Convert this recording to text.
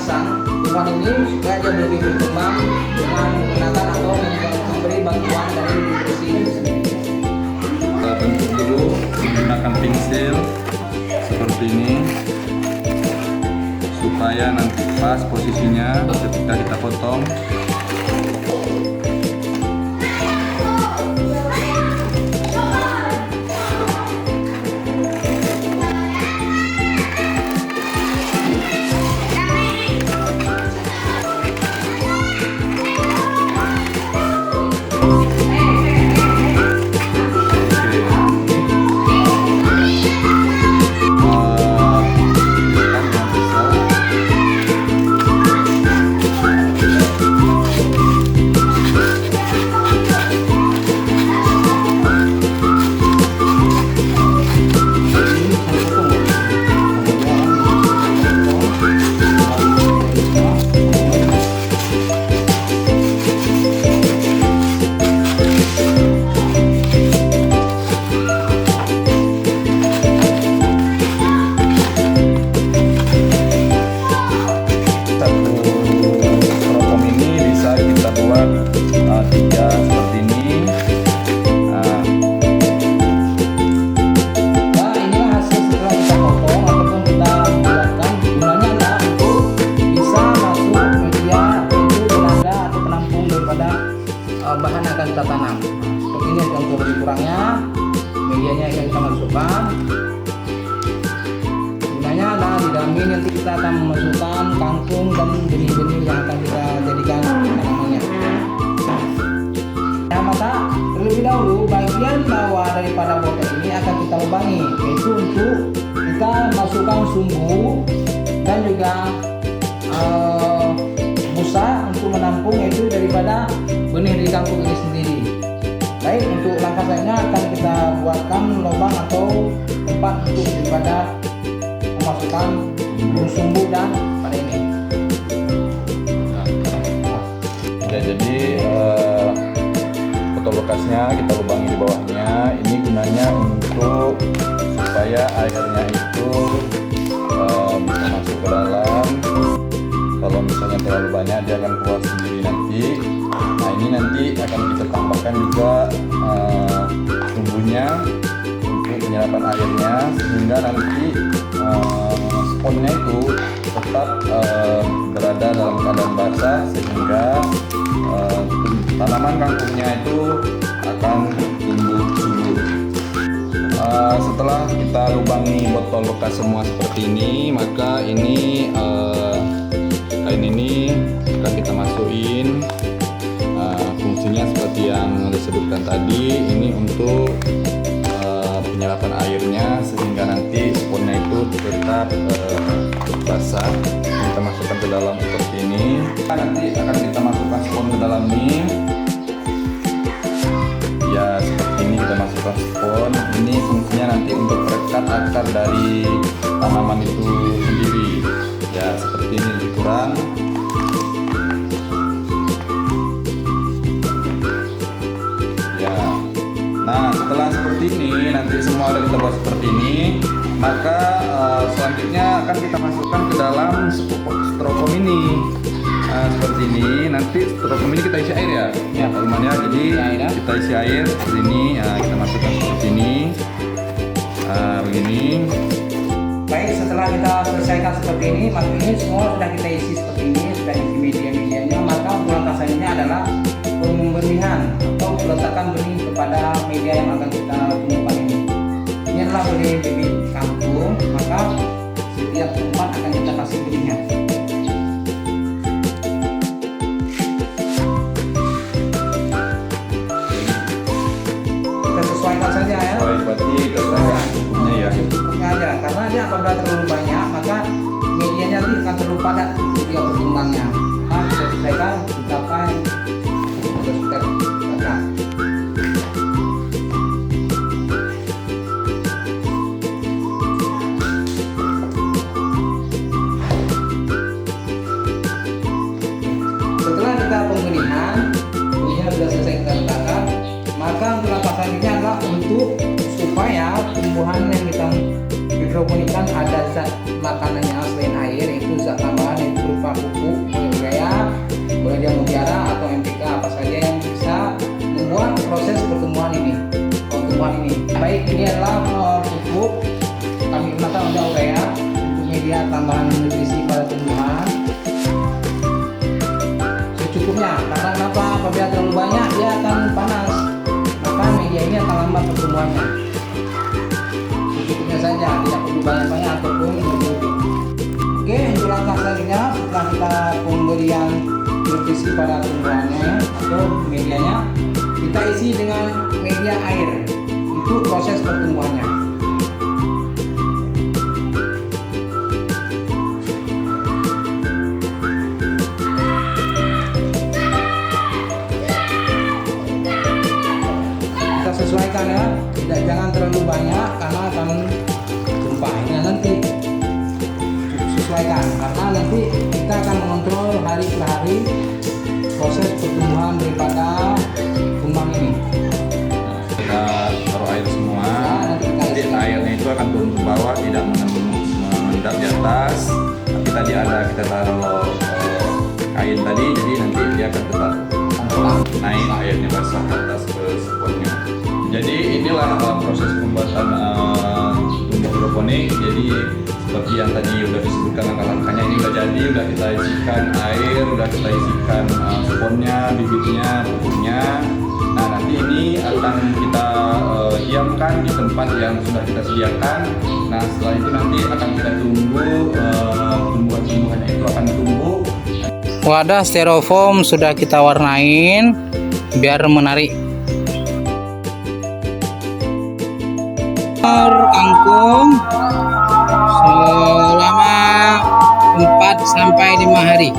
merangsang tumbuhan ini supaya dia lebih berkembang dengan menggunakan atau memberi bantuan dari nutrisi itu sendiri. Kita bentuk dulu menggunakan pensil seperti ini supaya nanti pas posisinya ketika kita potong. Bahan yang akan kita tanam. Seperti ini untuk lebih kurangnya medianya yang kita masukkan. Gunanya adalah di dalam ini nanti kita akan memasukkan kangkung dan benih-benih yang akan kita jadikan tanamannya. Nah, maka terlebih dahulu bagian bawah daripada botol ini akan kita lubangi, yaitu untuk kita masukkan sumbu dan juga busa untuk menampung yaitu daripada benih dari kangkung ini sendiri. Baik, untuk langkah selanjutnya akan kita buatkan lubang atau tempat untuk daripada memasukkan sumbu dan pada ini. Ya, jadi botol bekasnya kita lubangi di bawahnya. Ini gunanya untuk supaya airnya itu bisa masuk ke dalam. Kalau misalnya terlalu banyak dia akan keluar sendiri nanti. Nah, ini nanti akan kita tambahkan juga sumbunya untuk penyerapan airnya sehingga nanti sponnya itu tetap berada dalam keadaan basah sehingga tanaman kangkungnya itu akan tumbuh subur. Setelah kita lubangi botol bekas semua seperti ini, maka ini kain ini akan kita masukin. Fungsinya seperti yang disebutkan tadi, ini untuk penyerapan airnya sehingga nanti sponnya itu tetap basah. Kita masukkan ke dalam seperti ini. Nanti akan kita masukkan spon ke dalam ini. Ya, seperti ini kita masukkan spon. Ini fungsinya nanti untuk perekat akar dari tanaman itu sendiri. Ya, seperti ini lebih kurang. Ya. Nah, setelah seperti ini, nanti semua udah kita buat seperti ini, maka selanjutnya akan kita masukkan ke dalam styrofoam ini. Seperti ini, nanti styrofoam ini kita isi air ya. Ya, teman-teman ya. Jadi kita isi air seperti ini. Kita masukkan seperti ini. Begini. Baik, setelah kita selesaikan seperti ini, maka ini semua sudah kita isi seperti ini, sudah isi media-medianya. Maka untuk langkah selanjutnya adalah pembenihan atau peletakan benih kepada media yang akan kita tumbuhkan ini. Ini adalah benih bibit kangkung, maka setiap tempat akan kita kasih benihnya. Kita sesuaikan saja ya. Berarti cukupnya ya. Cukupnya aja, karena dia apabila terlalu banyak maka medianya nanti akan terlalu padat dia berkembangnya. Nah, kita sesuaikan ucapan step kakak. pertumbuhannya. Secukupnya saja, tidak perlu banyak-banyak ataupun berlebih. Oke, untuk langkah selanjutnya setelah kita pemberian nutrisi pada tumbuhannya atau medianya, kita isi dengan media air untuk proses pertumbuhannya. Kita sesuaikan ya, jangan terlalu banyak karena akan tumpah. Ini nanti sesuaikan karena nanti kita akan mengontrol hari per hari proses pertumbuhan daripada kumbang ini. Kita taruh air semua. Nanti Airnya itu akan turun ke bawah, tidak mengendap di atas. Tapi tadi kita taruh kain tadi, jadi nanti dia akan tetap naik airnya basah ke atas ke sponnya. Jadi inilah proses pembuatan tumbuh hidroponik. Jadi seperti yang tadi udah disebutkan langkah-langkahnya, ini udah jadi, udah kita isikan air, udah kita isikan sponnya, bibitnya, pupuknya. Nah nanti ini akan kita diamkan di tempat yang sudah kita sediakan. Nah setelah itu nanti akan kita tunggu tumbuhan-tumbuhannya itu akan tumbuh. Wadah styrofoam sudah kita warnain biar menarik. Kangkung selama 4 sampai 5 hari.